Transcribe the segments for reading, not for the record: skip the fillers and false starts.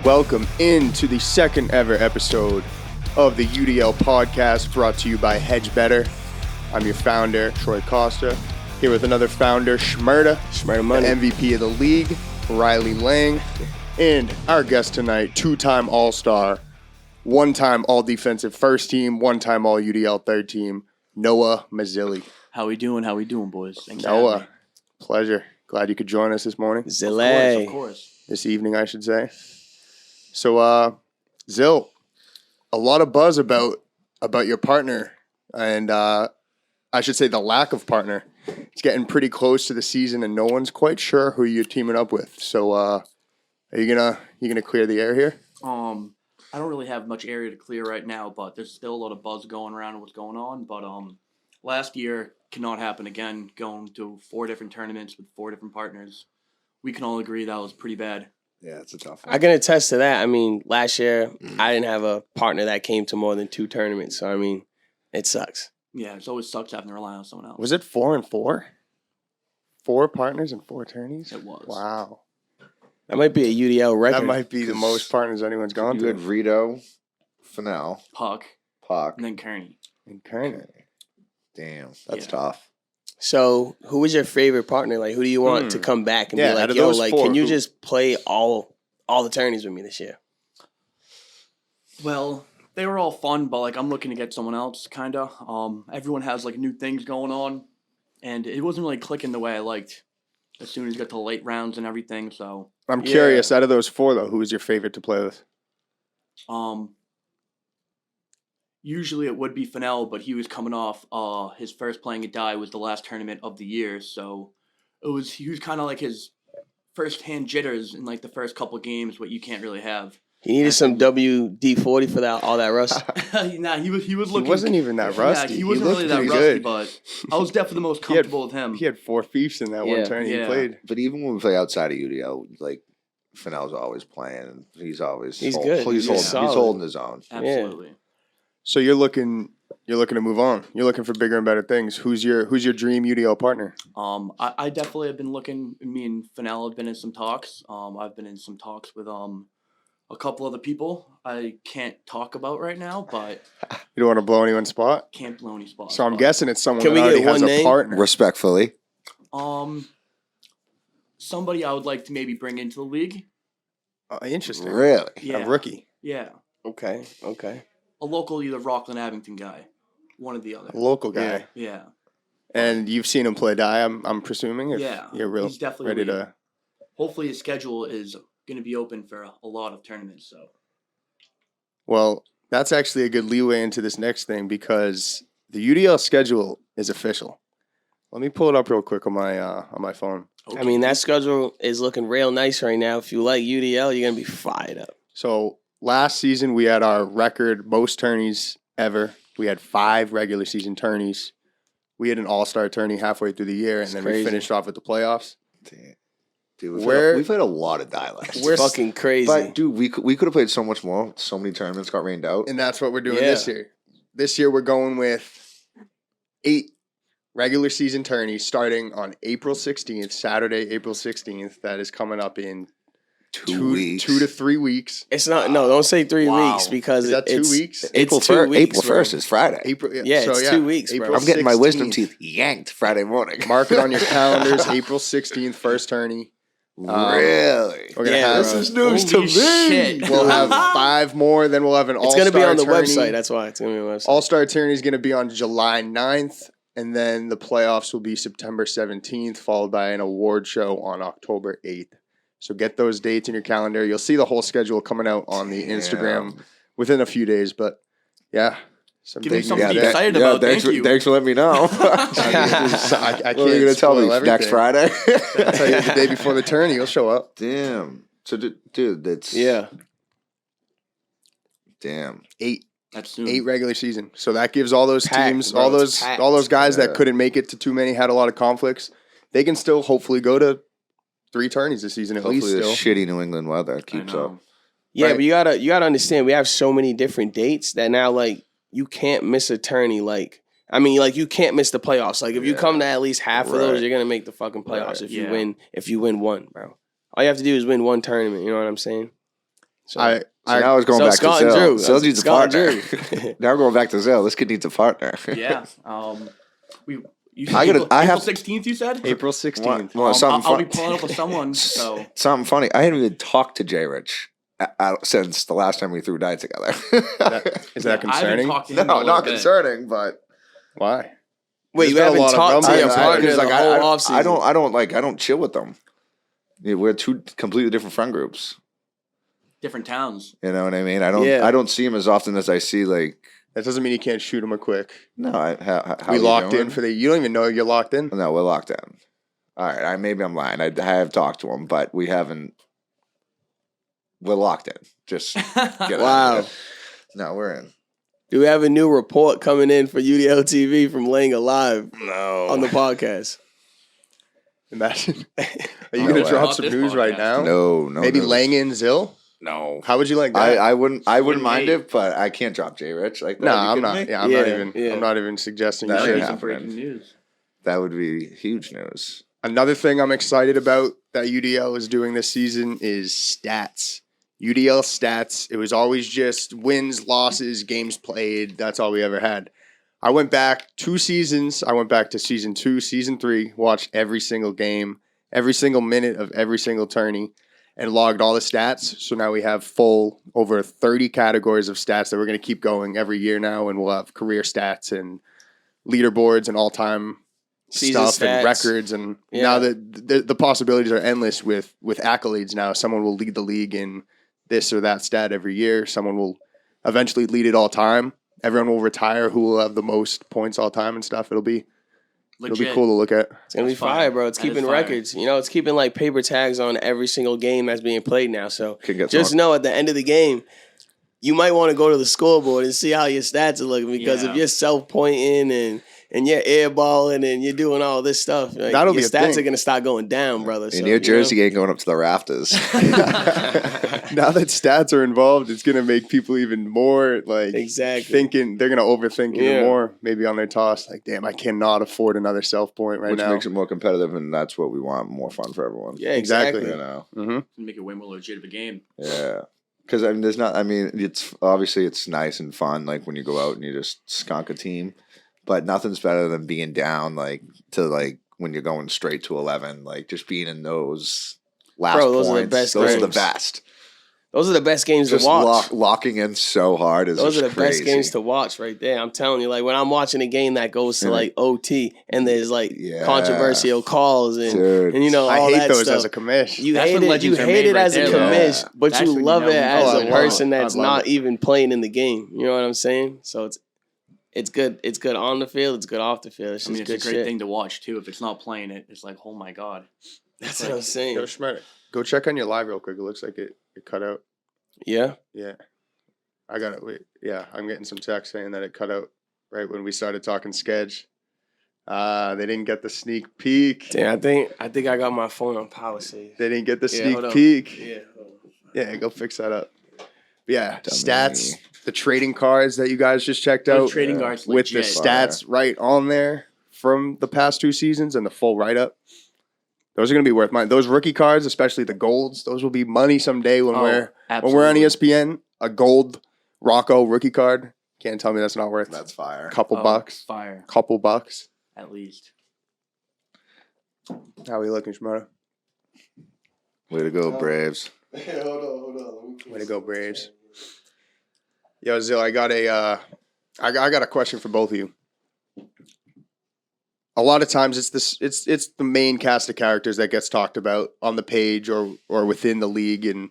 Welcome into the second ever episode of the UDL podcast, brought to you by Hedge Better. I'm your founder, Troy Costa, here with another founder, Shmurda, Money, MVP of the league, Riley Lang, and our guest tonight, two-time All-Star, one-time All-Defensive First Team, one-time All-UDL Third Team, Noah Mazzilli. How we doing, boys? Thanks Noah, pleasure. Glad you could join us this morning. Of course. This evening, I should say. So, Zil, a lot of buzz about your partner, and I should say the lack of partner. It's getting pretty close to the season, and no one's quite sure who you're teaming up with. So, are you gonna clear the air here? I don't really have much area to clear right now, but there's still a lot of buzz going around what's going on. But last year cannot happen again. Going to 4 different tournaments with 4 different partners, we can all agree that was pretty bad. Yeah, it's a tough one. I can attest to that. I mean, last year, I didn't have a partner that came to more than 2 tournaments. So, I mean, it sucks. Yeah, it always sucks having to rely on someone else. Was it 4 and 4? 4 partners and 4 tourneys? It was. Wow. That might be a UDL record. That might be the most partners anyone's gone You had through. Rito, Fennell, Puck, Puck, and then Kearney. And Kearney. Damn, that's Yeah. tough. So, who was your favorite partner? Like, who do you want to come back and Yeah, be out like, of yo, those like, 4, can you who- just play all the tourneys with me this year? Well, they were all fun, but like I'm looking to get someone else, kinda. Everyone has like new things going on, and it wasn't really clicking the way I liked. As soon as you got to the late rounds and everything, so I'm curious, out of those 4, though, who was your favorite to play with? Usually it would be Fennell, but he was coming off his first playing at Die was the last tournament of the year, so he was kind of like his first hand jitters in like the first couple games, what you can't really have. He needed some WD-40 for all that rust. Nah, he was looking. He wasn't even that rusty. Yeah, he wasn't looked really that pretty rusty, good. but I was definitely the most comfortable with him. He had 4 fiefs in that one Yeah. turn he Yeah. played. But even when we play outside of UDL, like Fennell's always playing. He's always He's good. He's He's solid. holding his own. Absolutely. So you're looking to move on. You're looking for bigger and better things. Who's your dream UDL partner? I definitely have been looking. Me and Fennell have been in some talks. I've been in some talks with a couple other people I can't talk about right now, but You don't want to blow anyone's spot? can't blow any spots. So I'm but, guessing it's someone Can that we already get has one a name? partner. Respectfully, somebody I would like to maybe bring into the league. Interesting. really. Yeah, A rookie. Yeah, Okay. a local either Rockland Abington guy, one or the other. A local guy. Yeah, And you've seen him play die, I'm presuming? If yeah. You're real He's definitely ready elite. to... Hopefully his schedule is going to be open for a lot of tournaments. So Well, that's actually a good leeway into this next thing because the UDL schedule is official. Let me pull it up real quick on my phone. okay. I mean, that schedule is looking real nice right now. If you like UDL, you're going to be fired up. So last season we had our record most tourneys ever. We had 5 regular season tourneys. We had an all-star tourney halfway through the year, and then crazy. we finished off with the playoffs. Damn. Dude, Where- we've had a lot of die last year. We're Fucking crazy. But dude, we could have played so much more. So many tournaments got rained out. And that's what we're doing Yeah. this year. This year we're going with 8 regular season tourneys starting on April 16th, Saturday, April 16th. That is coming up in 2 weeks. 2 to 3 weeks. It's not. No, don't say 3 Wow. weeks because Is that 2 it's weeks? It's April 2 first. weeks. April bro. 1st is Friday. April. Yeah, it's 2 weeks, bro. April I'm getting my wisdom 16th. teeth yanked Friday morning. Mark it on your calendars. April 16th, first tourney. Really? We're gonna Yeah, have. This is news to Holy me. shit. We'll have 5 more. Then we'll have an It's all-star going to be on the tourney. website. That's why it's going to be on the website. All-Star Tourney is going to be on July 9th, and then the playoffs will be September 17th, followed by an award show on October 8th. So get those dates in your calendar. You'll see the whole schedule coming out on the Instagram within a few days. But, yeah, some Give me big something news to be there. excited about. Thanks, Thank you. thanks for letting me know. I can't What are you going to tell me spoil next everything. Friday? I'll tell you the day before the tourney. You'll show up. Damn. So, dude, that's... Yeah. Damn. 8 That's soon. 8 regular season. So that gives all those Packed, teams, bro. all It's those packed. guys Yeah. that couldn't make it to too many, had a lot of conflicts. They can still hopefully go to 3 tourneys this season at Hopefully least this still. shitty New England weather I keeps know. up. Yeah, Right. but you gotta understand, we have so many different dates that now like you can't miss a tourney. Like I mean, like you can't miss the playoffs. Like if you come to at least half of those, Right. you're gonna make the fucking playoffs Right. if you win one, bro. All you have to do is win one tournament. You know what I'm saying? So, I So now it's going so back Scott to and Zill. Drew. Zill needs a Scott partner. and Drew. Now we're going back to Zill. This kid needs a partner. Yeah. You said I gotta- April, I April have- 16th, you said? April 16th. Well, something I'll be fun- pulling up with someone, so. Something funny. I hadn't even talked to Jay Rich since the last time we threw dice together. Is that I haven't concerning? talked to him in a No, little not bit. concerning, but Why? Wait, you There's been a haven't lot of talked to rumblings. your partner because, the like, whole offseason? I don't chill with them. Yeah, we're two completely different friend groups. Different towns. You know what I mean? Yeah. I don't see him as often as I see like. That doesn't mean you can't shoot them quick. No, how We you locked doing? in for the. You don't even know you're locked in. No, we're locked in. All right, maybe I'm lying. I have talked to him, but we haven't. We're locked in. Just get out of Wow. it. No, we're in. Do we have a new report coming in for UDL TV from Laying Alive No. on the podcast? Imagine. Are you No going to way. drop Not some this news right podcast. now? No. Maybe no. Lang in Zill? No. How would you like that? I wouldn't mind me. it, but I can't drop Jay Rich like that. No, Are you I'm kidding not. me? Yeah, I'm not Yeah, even. yeah. I'm not even suggesting That you That'd ain't should. be some happening. breaking news. That would be huge news. Another thing I'm excited about that UDL is doing this season is stats. UDL stats. It was always just wins, losses, games played. That's all we ever had. I went back 2 seasons. I went back to season 2, season 3, watched every single game, every single minute of every single tourney, and logged all the stats. So now we have full over 30 categories of stats that we're going to keep going every year now, and we'll have career stats and leaderboards and all-time Season stuff and stats. records. And Yeah. now that the possibilities are endless with accolades now. Someone will lead the league in this or that stat every year. Someone will eventually lead it all time. Everyone will retire who will have the most points all time and stuff. It'll be Legit. cool to look at. It's gonna be That's fire. fire, bro. It's That is keeping fire. records. You know, it's keeping like paper tags on every single game that's being played now. So Can get just some- know at the end of the game, you might want to go to the scoreboard and see how your stats are looking, because if Yeah. you're self pointing and you're airballing and you're doing all this stuff, like, That'll your be a stats thing. are gonna start going down, brother. And So, your you jersey know? ain't going up to the rafters. Now that stats are involved, it's going to make people even more like Exactly. thinking. They're going to overthink Yeah. even more. Maybe on their toss, like, damn, I cannot afford another self point right Which now. makes it more competitive, and that's what we want. More fun for everyone. Yeah, Exactly. exactly. You know. Mm-hmm. Make it way more legit of a game. Yeah. Because I mean, there's not. I mean, it's obviously it's nice and fun, like when you go out and you just skunk a team, but nothing's better than being down when you're going straight to 11, like just being in those last Bro, those are the points. best Those are the games. best. Those are the best games Just to watch. locking in so hard is Those are just the best crazy. games to watch right there. I'm telling you, like when I'm watching a game that goes to Yeah. like OT and there's like Yeah. controversial calls and Dude. you know I all hate that those stuff. as a commish. You That's hate when it. legends You are hate made it right as a there, though. commish, Yeah. but That's you when you love know it you as love a it. person I that's love not it. even playing in the game. You know what I'm saying? So it's good. It's good on the field. It's good off the field. It's I just mean, it's good a great shit. thing to watch too. If it's not playing it, it's like, oh my god. That's what I'm saying. Yo, Shmurda, go check on your live real quick. It looks like it cut out. Yeah. Yeah. I got it. Wait. Yeah, I'm getting some text saying that it cut out right when we started talking sketch. They didn't get the sneak peek. Damn, I think I got my phone on power save. They didn't get the Yeah, sneak hold on. peek. Yeah. hold on. Yeah, go fix that up. But yeah, Dummy. stats, the trading cards that you guys just checked Those out trading guards with the legit. stats right on there from the past 2 seasons and the full write up. Those are going to be worth money. Those rookie cards, especially the golds, those will be money someday when Oh, we're on absolutely. ESPN. A gold Rocco rookie card. Can't tell me that's not worth That's fire. a couple Oh, bucks. Fire, Couple bucks. at least. How are we looking, Shmurda? Way to go, Braves. Hold on. Way to go, Braves. Yo, Zill, I got a question for both of you. A lot of times it's the main cast of characters that gets talked about on the page or within the league, and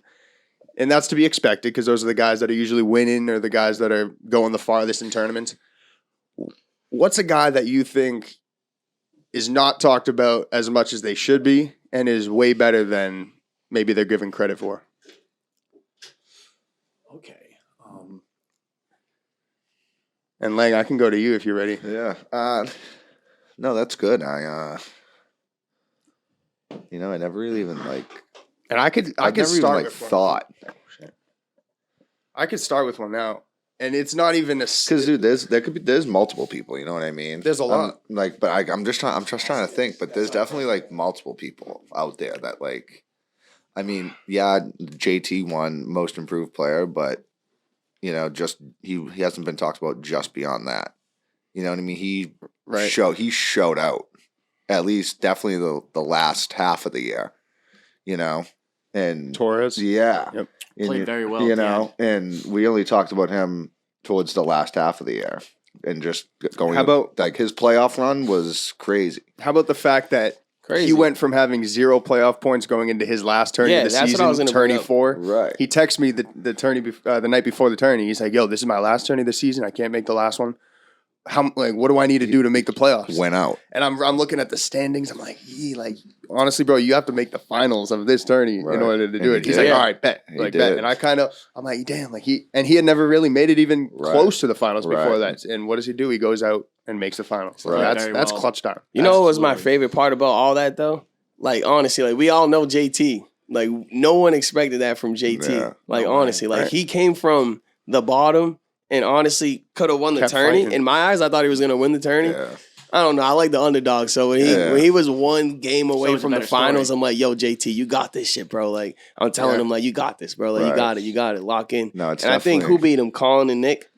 that's to be expected because those are the guys that are usually winning or the guys that are going the farthest in tournaments. What's a guy that you think is not talked about as much as they should be and is way better than maybe they're given credit for? Okay. And Lang, I can go to you if you're ready. Yeah. No, that's good. I never really even like. And I could I've never even start like with one. thought. Oh, shit. I could start with one now, and it's not even a. Because dude, there's multiple people. You know what I mean? There's a lot. But I'm just trying to think. But there's definitely like multiple people out there that like. I mean, yeah, JT won Most Improved Player, but just he hasn't been talked about just beyond that. You know what I mean? He showed out. At least definitely the last half of the year. And Torres. Yeah. Yep. Played very well. And we only talked about him towards the last half of the year. And just going, how about like his playoff run was crazy. How about the fact that he went from having 0 playoff points going into his last tourney of the season, what I was gonna tourney bring up. 4. Right. He texted me the tourney the night before the tourney. He's like, "Yo, this is my last tourney of the season. I can't make the last one. What do I need to do to make the playoffs?" Went out. And I'm looking at the standings. I'm like, honestly, bro, you have to make the finals of this tourney in order to do it. He's like, all right, bet. Bet. And I'm like, damn, he had never really made it even close to the finals before that. And what does he do? He goes out and makes the finals. Right. That's clutch time. You know what was my favorite part about all that though? Like honestly, like we all know JT. Like no one expected that from JT. Yeah. Like honestly, like he came from the bottom and honestly could have won the tourney. Fighting. In my eyes, I thought he was gonna win the tourney. Yeah. I don't know. I like the underdog. So when he was one game away from the finals, I'm like, yo, JT, you got this shit, bro. Like I'm telling him, like, you got this, bro. Like you got it. Lock in. No, it's and I think who beat him? Colin and Nick.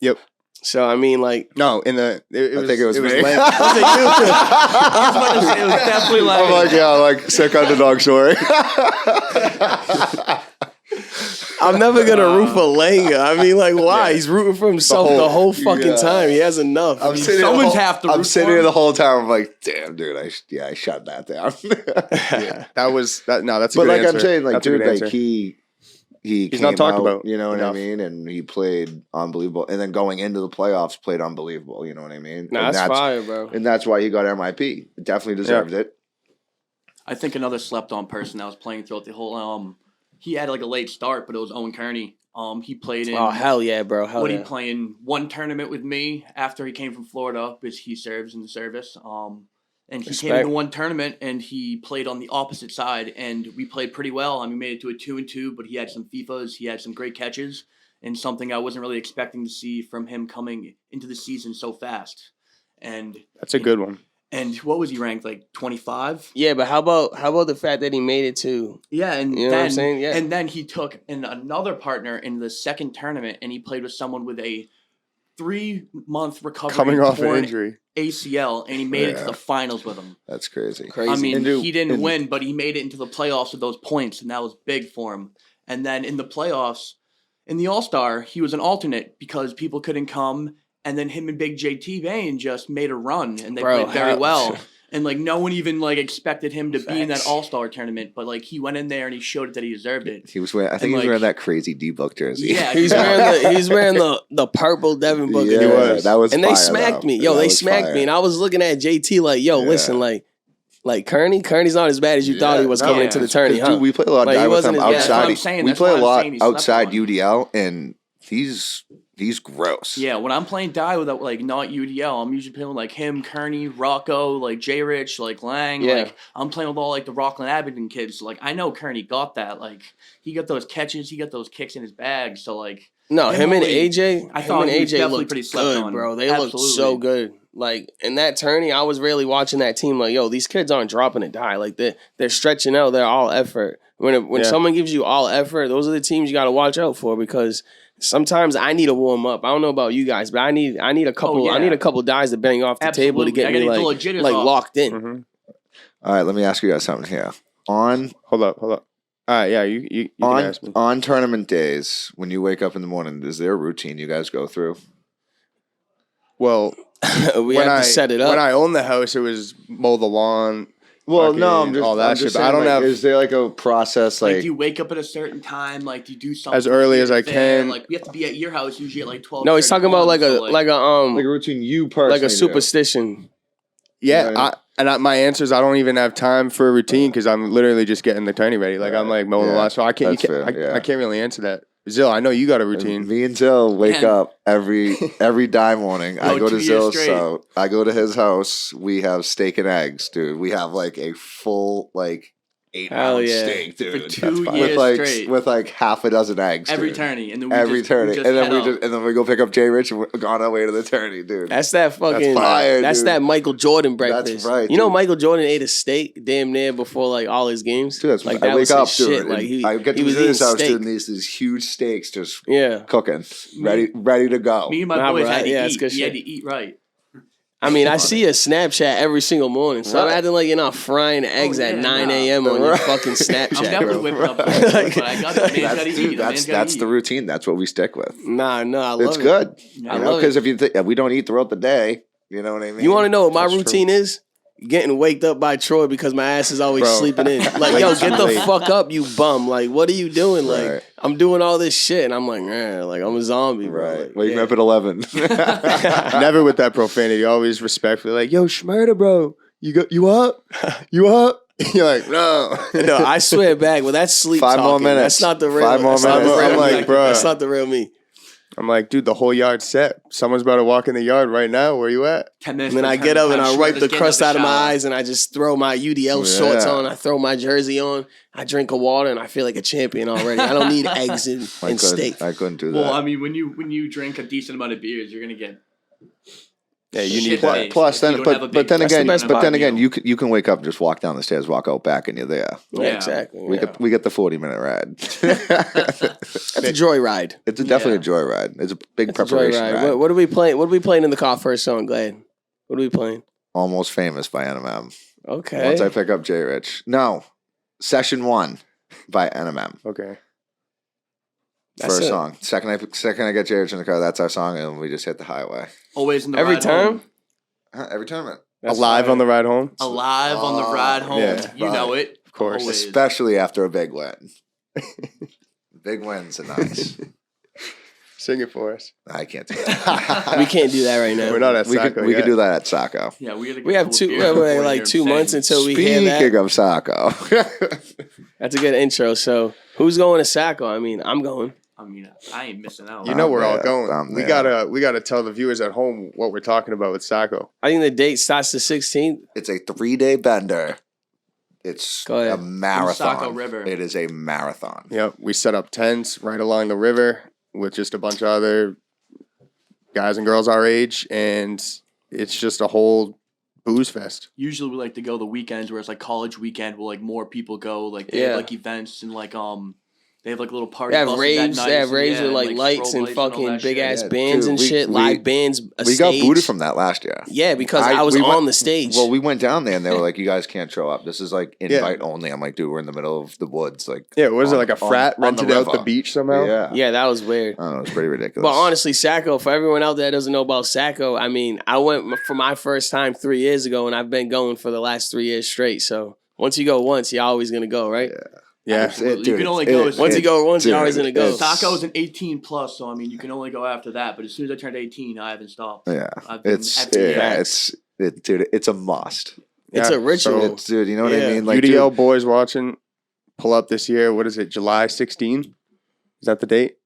Yep. So I mean, like, no, I think it was me. Was it was definitely like. I'm like, yeah, like sick underdog story. I'm never gonna root for Langa. I mean, like, why? He's rooting for himself the whole fucking time. He has enough. Someone's have to. I'm sitting here the whole time. I'm like, damn, dude. I shut that down. That's a but good like answer. I'm saying, like, that's dude, like he's not talked about. You know what I mean? And he played unbelievable. And then going into the playoffs, played unbelievable. You know what I mean? Nah, that's fire, bro. And that's why he got MIP. Definitely deserved it. I think another slept-on person that was playing throughout the whole. He had like a late start, but it was Owen Kearney. He played in. Oh hell yeah, bro! He played in one tournament with me after he came from Florida, because he serves in the service. And he came into one tournament and he played on the opposite side, and we played pretty well. I mean, we made it to a 2-2, but he had some FIFAs, he had some great catches, and something I wasn't really expecting to see from him coming into the season so fast. And that's a good one. And what was he ranked, like 25? Yeah, but how about the fact that he made it to? Yeah, and you know then, what I'm saying? Yeah. And then he took another partner in the second tournament, and he played with someone with a 3-month recovery coming off an injury ACL, and he made it to the finals with him. That's crazy. I mean, he didn't win, but he made it into the playoffs with those points, and that was big for him. And then in the playoffs, in the All-Star, he was an alternate because people couldn't come. And then him and Big JT Vane just made a run, and they played very well. And like no one even like expected him to be in that All-Star tournament, but like he went in there and he showed it that he deserved it. He was wearing, I think he was wearing that crazy D-Book jersey. Yeah, he's wearing the purple Devin Booker. Yeah, he was. That was. And fire, they smacked me. Yo, they smacked me, and I was looking at JT like, yo, listen, like Kearney's not as bad as you thought he was coming into the tourney, huh? Dude, we play a lot of guys with him outside. We play a lot outside UDL, and he's gross. Yeah, when I'm playing die with like not UDL, I'm usually playing with like him, Kearney, Rocco, like J Rich, like Lang. Yeah. Like I'm playing with all like the Rockland Abington kids. So, like I know Kearney got that. Like he got those catches, he got those kicks in his bag. So like him and AJ, I thought him and AJ looked pretty slept good, on. bro. They looked so good. Like in that tourney, I was really watching that team. Like, yo, these kids aren't dropping a die. Like they're stretching out. They're all effort. When someone gives you all effort, those are the teams you got to watch out for, because sometimes I need to warm up. I don't know about you guys, but I need a couple. I need a couple dies to bang off the table to get me like locked in. Mm-hmm. All right, let me ask you guys something here. Hold up. All right, yeah, you can ask me. On tournament days, when you wake up in the morning, is there a routine you guys go through? Well, we have to set it up. When I owned the house, it was mow the lawn. Well, no, I'm just all that I'm shit. just But saying, I don't like, have. Is there like a process like do you wake up at a certain time? Like do you do something as early as I there? can? Like we have to be at your house usually at like 12. No, he's talking about like a routine you personally like a superstition. Yeah, my answer is I don't even have time for a routine because I'm literally just getting the tourney ready. Like I'm like mowing the lawn, so I can't. I can't really answer that. Zill, I know you got a routine. Me and Zill wake up every die morning. I go to Zill's, so I go to his house. We have steak and eggs, dude. We have like a full like 8-pound yeah. steak, dude. For 2 with years like straight. with like half a dozen eggs. Every dude. tourney, and then Every tourney, just and then head we out. just and then we go pick up Jay Rich and we're on our way to the tourney, dude. That's that fucking. fire, That's dude. that Michael Jordan breakfast. right, You know, dude. Michael Jordan ate a steak damn near before like all his games. Dude, that's like I that wake was up, his dude. shit. and Like I get he to was his eating house, steak. dude, and these huge steaks just Yeah. cooking, ready to go. Me and my Nah, boys bro, had to yeah, it's eat. good We had shit. to eat right. I mean, I see a Snapchat every single morning, so I'm Right. acting like you're not frying the eggs at yeah, 9 nah. a.m. on your Right. fucking I'm Snapchat, definitely bro. whipping up, but I got the man's That's, got to dude, eat. that's the routine. That's what we stick with. Nah, I love It's it. good. Yeah. I You know, love because it. if you think we don't eat throughout the day, you know what I mean. You want to know what my That's routine is? Getting waked up by Troy because my ass is always Bro. sleeping in. Like, yo, get the fuck up, you bum. Like, what are you doing? Like, Right. I'm doing all this shit, and I'm like, like I'm a zombie, bro. Right. Like, Wake me yeah. up at 11. Never with that profanity. Always respectfully, like, yo, Shmurda, bro, you up? You up? You're like, no. No, I swear back. Well, that's sleep 5 more talking. minutes. That's not the real. 5 more that's not the minutes. real I'm like, me. bro. That's not the real me. I'm like, dude, the whole yard's set. Someone's about to walk in the yard right now. Where you at? 10 minutes. And then for I the get up and tournament I time, wipe Shmurda's the getting crust up out of my shower. eyes, and I just throw my UDL shorts Yeah. on. I throw my jersey on. I drink a water, and I feel like a champion already. I don't need eggs and steak. I couldn't do that. Well, I mean, when you drink a decent amount of beers, you're gonna get. Yeah, you Shit need face. that. Plus, If you then, don't have a but big- then That's the again, best but then part. again, you can wake up, just walk down the stairs, walk out back, and you're there. Yeah, Yeah. exactly. We yeah. get the 40-minute ride. That's a joyride. It's definitely a joyride. It's a big That's a preparation joyride. ride. What are we playing? What are we playing in the car first song, Glad? What are we playing? Almost Famous by NMM. Okay. Once I pick up Jay Rich. No, Session 1 by NMM. Okay. That's First it. song. Second I get Jay Rich in the car, that's our song, and we just hit the highway. Always in the Every ride time? home. Every tournament. That's Alive fire. on the ride home. Alive on the ride home. yeah, You know it. Of course. Always. Especially after a big win. Big wins are nice. Sing it for us. I can't do that. We can't do that right now. We're not at we Saco could, we yet. could do that at Saco. Yeah, we gotta get We have full two, beer wait, before like you're 2 months insane. until we hear that. Speaking of Saco. That's a good intro. So, who's going to Saco? I mean, I'm going. I mean, I ain't missing out. You know we're all there. going. I'm We there. gotta tell the viewers at home what we're talking about with Saco. I think the date starts the 16th. It's a 3-day bender. It's Go ahead. a marathon. Saco River. It is a marathon. Yep. We set up tents right along the river with just a bunch of other guys and girls our age, and it's just a whole booze fest. Usually we like to go the weekends where it's like college weekend where like more people go. Like they Yeah. have like events and like they have like little party. They have buses raves. at They have night, raves with and, like lights strobe and lights all fucking that big shit. ass Yeah, bands dude, and we- shit. we- Live bands. A We got stage. booted from that last year. Yeah, because I was we went- on the stage. Well, we went down there and they were like, "You guys can't show up. This is like invite only." I'm like, "Dude, we're in the middle of the woods." Like, Yeah, was it on- like a on- frat on the rented out the river. beach somehow? Yeah, yeah, that was weird. I don't know. It's pretty ridiculous. But honestly, Saco, for everyone out there that doesn't know about Saco, I mean, I went for my first time 3 years ago, and I've been going for the last 3 years straight. So once you go once, you're always going to go, right? Yeah. Absolutely. You can only go as- Once you go once, you're always going to go. Saco's an 18 plus, so I mean you can only go after that. But as soon as I turned 18, I haven't stopped. yeah, I've been it's every year. yeah, dude, it's a must. It's Yeah, a ritual. so It's, dude, you know what Yeah. I mean? Like, UDL dude, boys watching, pull up this year. What is it? July 16? Is that the date?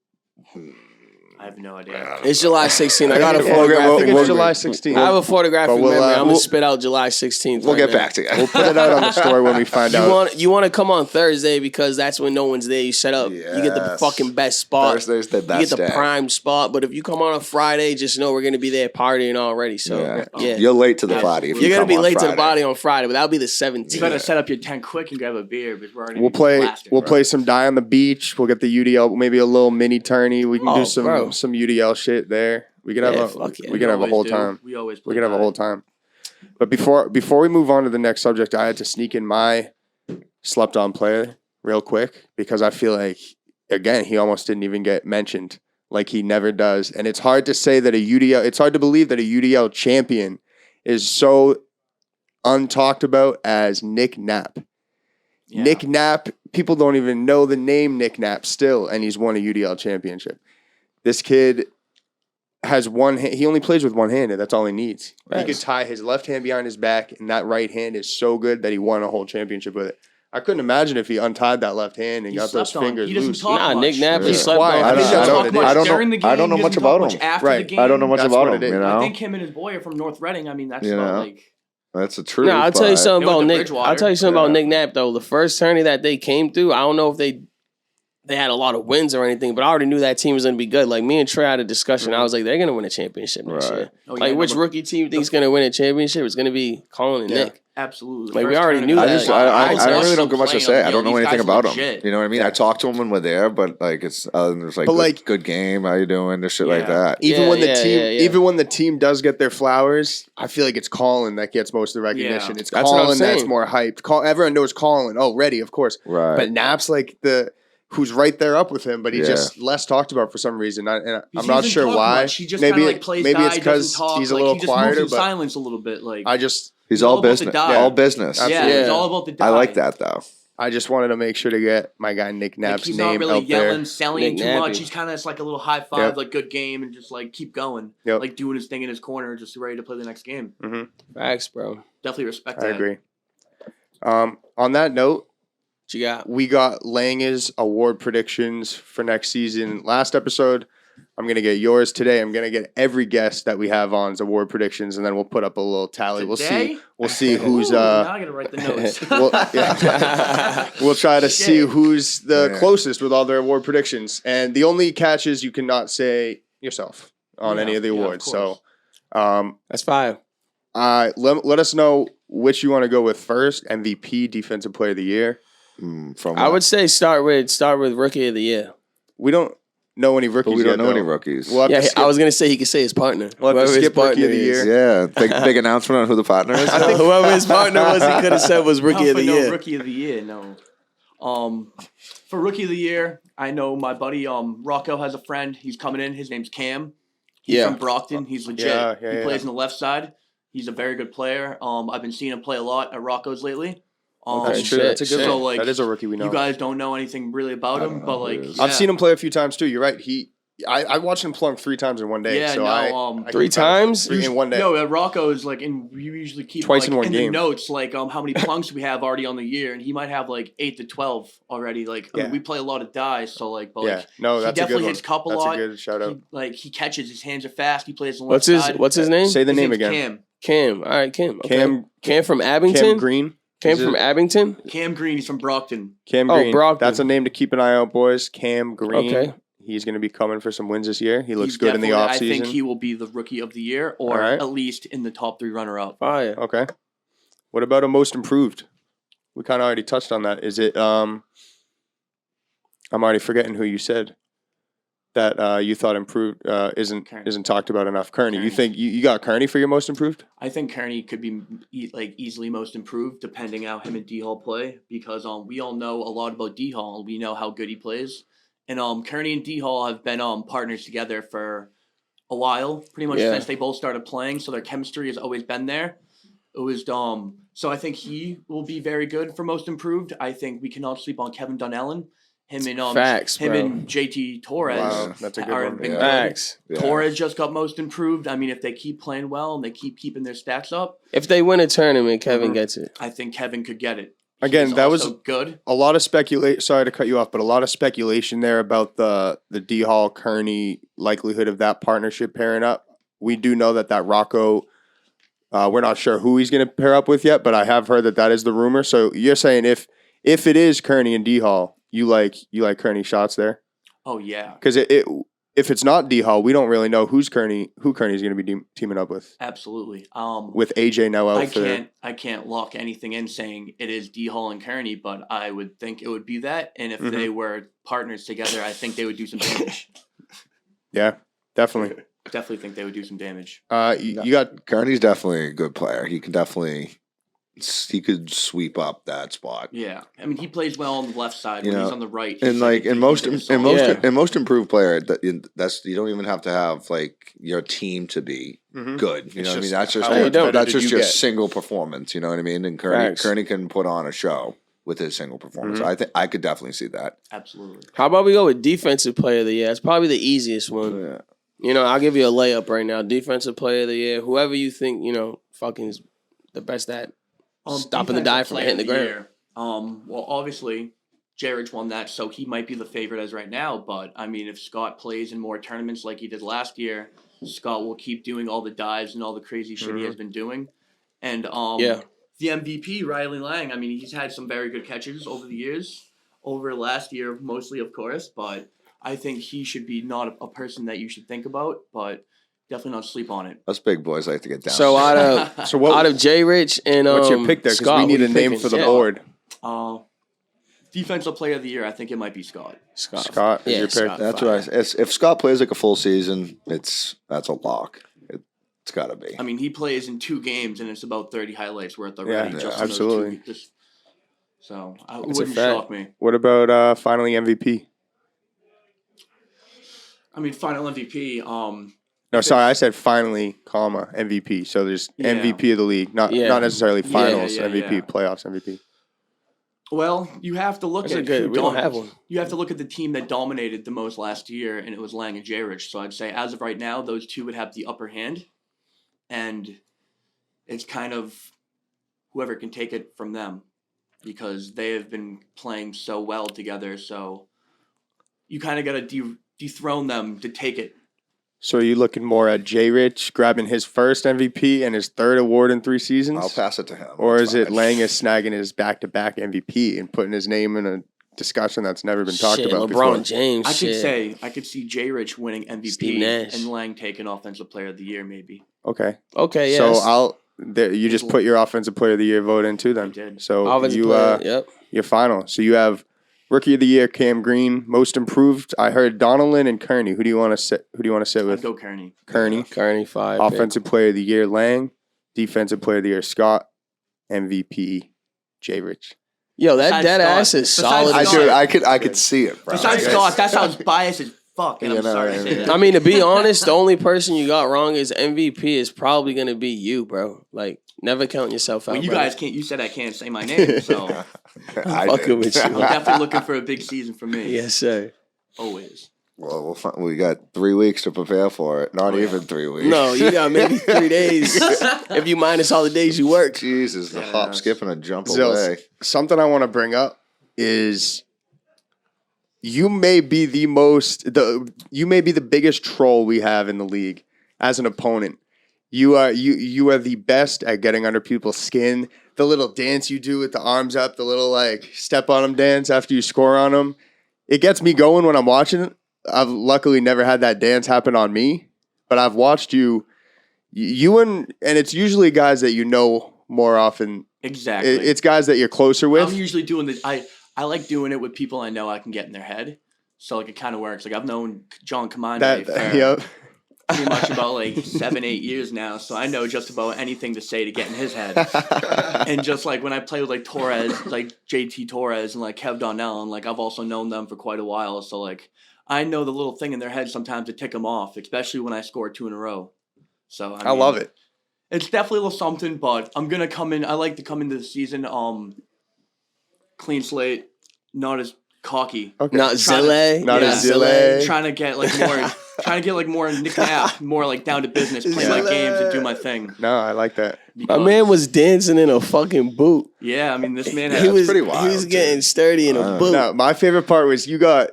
I have no idea. It's July 16th. I got a Yeah, photographic I think it's memory. July 16. I have a photographic But we'll, memory. I'm we'll- going to spit out July 16th. we'll right get now. back to you. We'll put it out on the story when we find out. You want to come on Thursday because that's when no one's there. You set up. You get the Yes. fucking best spot. Thursday's the You best get the day. prime spot. But if you come on a Friday, just know we're going to be there partying already. So, yeah. You're late to the Yeah. party. If You're you going to come be on late to the Friday. party on Friday, but that'll be the You 17th. better set up your tent quick and grab a beer because we're already We'll play. blasted, We'll bro. play some die on the beach. We'll get the UDL, maybe a little mini tourney. We can Oh, do bro. some UDL shit there. We can have Yeah, a fuck yeah. we can have a always whole do. time. We always We play can have a that. whole time. But before we move on to the next subject, I had to sneak in my slept on player real quick because I feel like again he almost didn't even get mentioned like he never does, and it's hard to say that it's hard to believe that a UDL champion is so untalked about as Nick Knapp. Yeah. Nick Knapp, people don't even know the name Nick Knapp still, and he's won a UDL championship. This kid has one hand. He only plays with one hand, and that's all he needs. Right. He could tie his left hand behind his back, and that right hand is so good that he won a whole championship with it. I couldn't imagine if he untied that left hand and He got those slept on. fingers He doesn't loose. talk Nah, much. Nick Knapp, he He's slept quiet. on. I I think think that's he what talk it much is. I don't know- during the game. I don't know He much doesn't about talk much him. after Right. the game. I don't know much That's about what him. it is. You know, I think him and his boy are from North Reading. I mean, that's You about know. like That's the truth. No, I'll tell you something They went about to Nick. Bridgewater. I'll tell you something about Nick Knapp though. The first tourney that they came through, I don't know if they had a lot of wins or anything, but I already knew that team was going to be good. Like, me and Trey had a discussion. I was like, they're going to win a championship next year. Oh, yeah, like, which no, rookie team thinks going to win a championship? It's going to be Colin and Nick. Absolutely. Like, we First already knew tournament, that. I really don't get much to say. I don't know These anything guys about are them. legit. You know what I mean? I talked to them when we're there, but like it's there's like, But, like, good game. How you doing? This shit like that. Even Yeah, when the yeah, team, yeah, yeah. even when the team does get their flowers, I feel like it's Colin that gets most of the recognition. Yeah. It's That's what I'm Colin that's saying. more hyped. Everyone knows Colin. Oh, ready, of course. Right. But Knapp's like who's right there up with him, but he's Yeah. just less talked about for some reason. And I'm He not doesn't sure talk why. much. He just kind of like plays maybe die, it's doesn't talk. he's a like, little he just quieter, moves in but silence a little bit. Like He's all all about the business. die. All business. yeah, Yeah. he's all about the die. I like that though. I just wanted to make sure to get my guy Nick Like, Knapp's he's name not really out yelling, there. selling Nick too much. Nappy. He's kind of just like a little high five, Yep. like good game, and just like keep going, Yep. like doing his thing in his corner, just ready to play the next game. Facts, bro. Definitely respect I that. agree. On that note, What you got? we got Lange's award predictions for next season. Last episode, I'm going to get yours today. I'm going to get every guest that we have on's award predictions, and then we'll put up a little tally. Today? We'll see who's now I gotta write the notes. we'll try to see Shit. who's the Yeah. closest with all their award predictions. And the only catch is you cannot say yourself on Yeah, any of the yeah, of awards. course. So That's fire. let us know which you want to go with first. MVP, Defensive Player of the Year. From I would say start with Rookie of the Year. We don't know any rookies but we don't yet, know any though. rookies. We'll have Yeah, to skip- I was gonna say he could say his partner. We'll have to Whoever his skip Rookie of the partner is. Year. Yeah, big announcement on who the partner is. Whoever his partner was, he could have said was Rookie No, of the for no Year. Rookie of the Year, no. For Rookie of the Year, I know my buddy Rocco has a friend. He's coming in. His name's Cam. He's Yeah. from Brockton. He's legit. Yeah, he yeah. plays on the left side. He's a very good player. I've been seeing him play a lot at Rocco's lately. That's true. shit, That's a good shit. one. So, like, that is a rookie we know. You guys don't know anything really about I him, don't know but who like he is. I've seen him play a few times too. You're right. I watched him plunk 3 times in one day. Yeah, so no, I 3 can- times? in one day. No, at Rocco's like, and we usually keep Twice like, in one in game. the notes like how many plunks we have already on the year, and he might have like 8 to 12 already. Like, I Yeah. mean, we play a lot of dice, so like, but Yeah, like, no, he that's a good definitely one. hits cup a That's lot. a good shout out. He catches. His hands are fast. He plays on the What's left his side. What's his name? Say the His name name's again. Cam. All right, Cam. Okay. Cam from Abington. Green. Cam Is it- from Abington. Cam Green. He's from Brockton. Cam Oh, Green. Brockton. That's a name to keep an eye out, boys. Cam Green. Okay. He's going to be coming for some wins this year. He looks He's good in the definitely- offseason. I think he will be the Rookie of the Year, or All right. at least in the top 3 runner-up. Fire. Okay. What about a most improved? We kind of already touched on that. Is it I'm already forgetting who you said that you thought improved isn't Kearney. talked about enough. Kearney. You Kearney. think you got Kearney for your most improved? I think Kearney could be like easily most improved, depending how him and D Hall play, because we all know a lot about D Hall. We know how good he plays, and Kearney and D Hall have been partners together for a while, pretty much Yeah. since they both started playing. So their chemistry has always been there. It was so I think he will be very good for most improved. I think we cannot sleep on Kevin Dunellen. Him and Facts, him bro. and JT Torres. Wow, that's a good are one. been Yeah. good. Facts. Yeah. Torres just got most improved. I mean, if they keep playing well and they keep keeping their stats up, If they win a tournament, Kevin Mhm. gets it. I think Kevin could get it. Again, He's that also was good. a lot of speculation. Sorry to cut you off, but a lot of speculation there about the D Hall Kearney likelihood of that partnership pairing up. We do know that Rocco. We're not sure who he's going to pair up with yet, but I have heard that is the rumor. So you're saying if it is Kearney and D Hall, you like Kearney shots there? Oh yeah, Because if it's not D Hall, we don't really know who Kearney's going to be teaming up with. absolutely. With AJ now out I can't lock anything in saying it is D Hall and Kearney, but I would think it would be that. And if Mhm. they were partners together, I think they would do some damage. Yeah, definitely. Definitely think they would do some damage. You got Kearney's definitely a good player. He could sweep up that spot. Yeah, I mean he plays well on the left side You when know, he's on the right. And he's like a in most decent in solid- most Yeah. in most improved player, that's you don't even have to have like your team to be good. You It's know what I mean? just That's just how much better that's did just you your get? single performance. You know what I mean? And Facts. Kearney can put on a show with his single performance. Mhm. I think I could definitely see that. Absolutely. How about we go with Defensive Player of the Year? It's probably the easiest one. Yeah. You know, I'll give you a layup right now. Defensive Player of the Year. Whoever you think, fucking is the best at stopping the Defensive die from player hitting the of ground. year. Well, obviously, Jared's won that, so he might be the favorite as right now. But I mean, if Scott plays in more tournaments like he did last year, Scott will keep doing all the dives and all the crazy shit he has been doing. And the MVP, Riley Lang, I mean, he's had some very good catches over the years, over last year mostly, of course, but I think he should be not a person that you should think about, but definitely not sleep on it. Us big boys like to get down. So out of J. Rich and what's your pick there? Because Scott, we need a name for the board. Defensive player of the year, I think it might be Scott. Scott is your pick. Scott. That's what if Scott plays like a full season, that's a lock. It's got to be. I mean, he plays in 2 games, and it's about 30 highlights worth already. Yeah, just absolutely. In those 2 weeks. So it It's a wouldn't fact. shock me. What about finally MVP? I mean, final MVP. No, sorry, I said finally, comma MVP. So there's Yeah. MVP of the league, not necessarily finals MVP, yeah. playoffs MVP. Well, you have to look That's at good. We don't have one. You have to look at the team that dominated the most last year, and it was Lang and J. Rich. So I'd say, as of right now, those 2 would have the upper hand, and it's kind of whoever can take it from them, because they have been playing so well together. So you kind of got to dethrone them to take it. So are you looking more at J. Rich grabbing his first MVP and his 3rd award in 3 seasons? I'll pass it to him. Or It's is it fine. Lang is snagging his back-to-back MVP and putting his name in a discussion that's never been talked Shit, about LeBron before? James. I could see J. Rich winning Steve MVP Nash. and Lang taking Offensive Player of the Year, maybe. Okay. Okay, So yes. you just put your Offensive Player of the Year vote in too then. I did. So Offensive you player, yep. your final. So you have Rookie of the Year Cam Green, Most Improved. I heard Donnellan and Kearney. Who do you want to sit I'd with? go Kearney. Kearney. Kearney 5. Offensive Player of the Year Lang, Defensive Player of the Year Scott, MVP J. Rich. Yo, that Besides dead Scott. ass is Besides solid. I Scott. do. I could see it, bro. Besides Scott, that sounds biased as fuck, and You I'm know sorry what to I say mean? that. I mean, to be honest, the only person you got wrong is MVP is probably gonna be you, bro. Like, never count yourself out. Well, you brother. guys can't. You said I can't say my name, so I fucking did. with you. I'm definitely looking for a big season for me. Yes, sir. Always. Well, we got 3 weeks to prepare for it. Not even 3 weeks. No, you got maybe 3 days if you minus all the days you work. Jesus, the Yeah, hop, that's- skip, and a jump Zills, away. something I want to bring up is you may be the biggest troll we have in the league as an opponent. You are the best at getting under people's skin. The little dance you do with the arms up, the little like step on them dance after you score on them. It gets me going when I'm watching it. I've luckily never had that dance happen on me, but I've watched you and it's usually guys that you know more often. Exactly. It's guys that you're closer with. I'm usually doing this. I like doing it with people I know I can get in their head. So like it kind of works. Like I've known John Commande for Yep. pretty much about like 7-8 years now. So I know just about anything to say to get in his head. And just like when I play with like Torres, like JT Torres and like Kev Donnell, and like I've also known them for quite a while. So like I know the little thing in their head sometimes to tick them off, especially when I score 2 in a row. So I love it. It's definitely a little something, but I'm gonna come in. I like to come into the season clean slate, not as cocky. Okay. Not Zille. Not Yeah. as Zille. Trying to get like more Nick Knapp, more like down to business, play my games and do my thing. No, I like that. My Because- man was dancing in a fucking boot. Yeah, I mean this man. Yeah, he Has, was pretty wild, He was too. getting sturdy in a boot. No, my favorite part was you got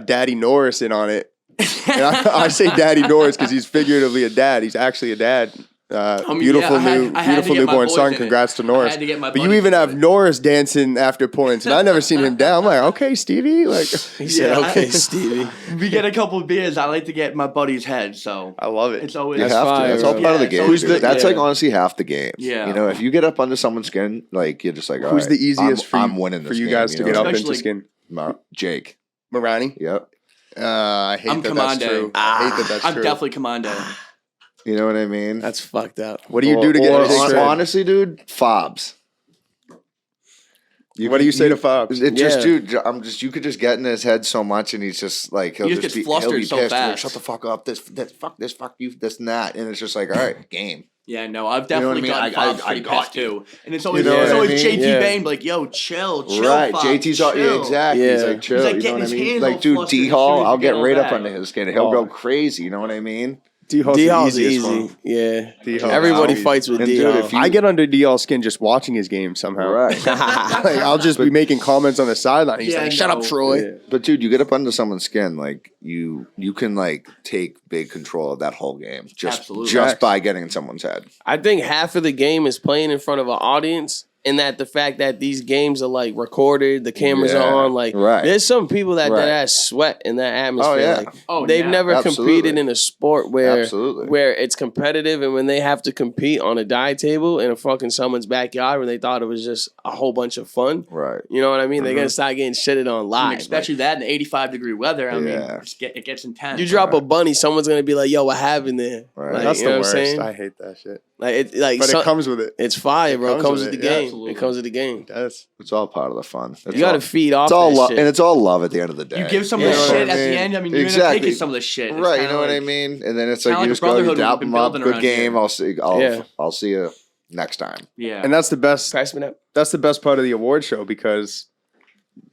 Daddy Norris in on it. And I say Daddy Norris because he's figuratively a dad. He's actually a dad. Beautiful I had to get my newborn boys son. in it. Congrats to I Norris. had to get my But you buddies even in have it. Norris dancing after points, and I never seen him down. I'm like, okay, Stevie. Like, He said, Yeah, "Okay, Stevie." we get a couple of beers. I like to get my buddy's head, so I love it. it's always You That's have fire, to. That's all bro. part of the Yeah, game. it's always dude. good. That's like Yeah. honestly half the game. Yeah. You know, if you get up under someone's skin, like you're just like, all Who's right, the easiest I'm winning for this you game, guys to get know? up into Especially- skin? Jake. Marani? Yep. I hate I'm that's Commando. true. I hate that's I'm true. definitely Commando. You know what I mean? That's fucked up. What do you do to get Or Jake's head? honestly, dude, fobs. What do you say to Fobs? It just, Yeah. dude, you could just get in his head so much, and he's just like, he'll He just just be gets flustered he'll be so pissed. He'll be like, fast. shut the fuck up. This, fuck this, fuck you, this and that, and it's just like, all right, game. Yeah, no, I've You know what I definitely mean? gotten Fobs I pretty got pissed you. too. And it's always, know it's what I always mean? JT Yeah. Bain, like, yo, chill, Right, Fobs, JT's chill. yeah, exactly. He's Yeah. like chill. He's like you know getting what I his mean? hands Like, all dude, flustered as D soon Hall, as I'll you get get right on up back. under his skin. He'll go crazy. You know what I mean? D-Hall's easy. Yeah. D-Hall. Everybody Wow. fights with And dude, D-Hall. if you- I get under D-Hall's skin just watching his game somehow. Right. Like, I'll just be making comments on the sideline. He's Yeah, like, "Shut up, no. Troy." Yeah. But dude, you get up under someone's skin, like you can like take big control of that whole game Absolutely. just by getting in someone's head. I think half of the game is playing in front of an audience, and that the fact that these games are like recorded, the cameras Yeah, are on. Like, right. there's some people that Right. that sweat in that atmosphere. Oh, yeah. Like, Oh, they've yeah. never Absolutely. competed in a sport where Absolutely. where it's competitive, and when they have to compete on a dive table in a fucking someone's backyard when they thought it was just a whole bunch of fun. Right. You know what I mean? They're gonna start getting shitted on I live. mean, especially that in 85-degree weather. I mean, Yeah. it gets intense. Like, you drop a bunny, someone's gonna be like, "Yo, what happened there?" Right. Like, That's you know the what I'm worst. saying? I hate that shit. Like it, But it comes with it. It's fire, bro. It comes with the it, yeah. game. Absolutely. It comes with the game. It does. It's all part of the fun. It's You got to all- feed off It's all that love, shit. and it's all love at the end of the day. You give some of Yeah. the You know shit what at I the mean? end. I mean, you're Exactly. gonna take some of the shit. It's Right, you kinda know what I like- mean? And then it's kinda like you like just a go, you brotherhood dap we've them been up, building good around game. here. I'll see you next time. Yeah. And that's the best. Pass me that. That's the best part of the award show because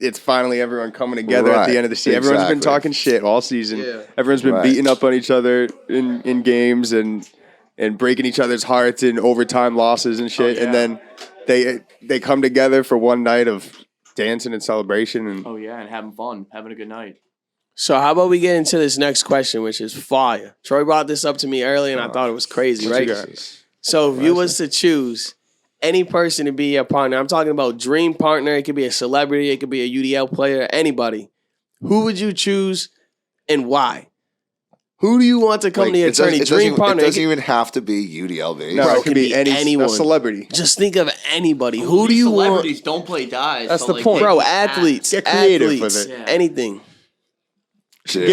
it's finally everyone coming together at Right. the end of the season. Everyone's been Exactly. talking shit all season. Yeah. Everyone's been Right. beating up on each other in games and breaking each other's hearts in overtime losses and shit. Oh, yeah. And then they come together for one night of dancing and celebration. And Oh yeah, and having fun, having a good night. So how about we get into this next question, which is fire. Troy brought this up to me earlier, and I thought it was crazy, What you right? got? So if you was to choose any person to be your partner, I'm talking about dream partner. It could be a celebrity, it could be a UDL player, anybody. Who would you choose and why? Who do you want to come Like, to your attorney? Dream partner. It It doesn't could- even have to be UDLB. No, Bro, it can be anyone. a celebrity. Just think of anybody. Who do you want? Celebrities don't play dives. That's so, the point. Bro, they act. athletes. Get creative athletes, with it. Yeah. Anything. Shit.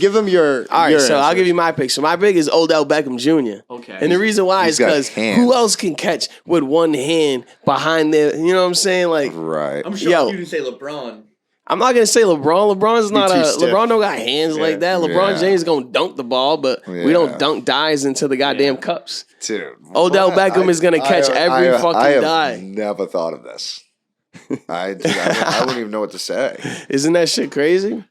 Give them your. All right, your so I'll answer. give you my pick. So my pick is Odell Beckham Jr. Okay. And the reason why He's is got because hands. who else can catch with one hand behind their, you know what I'm saying? Like, Right. I'm sure Yo. you didn't say LeBron. I'm not gonna say LeBron. LeBron's not too a stiff. LeBron don't got hands like that. LeBron Yeah. James is gonna dunk the ball, but we don't Yeah. dunk dives into the goddamn Yeah. cups. Dude. Odell what? Beckham is gonna catch every fucking I have dive. never thought of this. I wouldn't even know what to say. Isn't that shit crazy?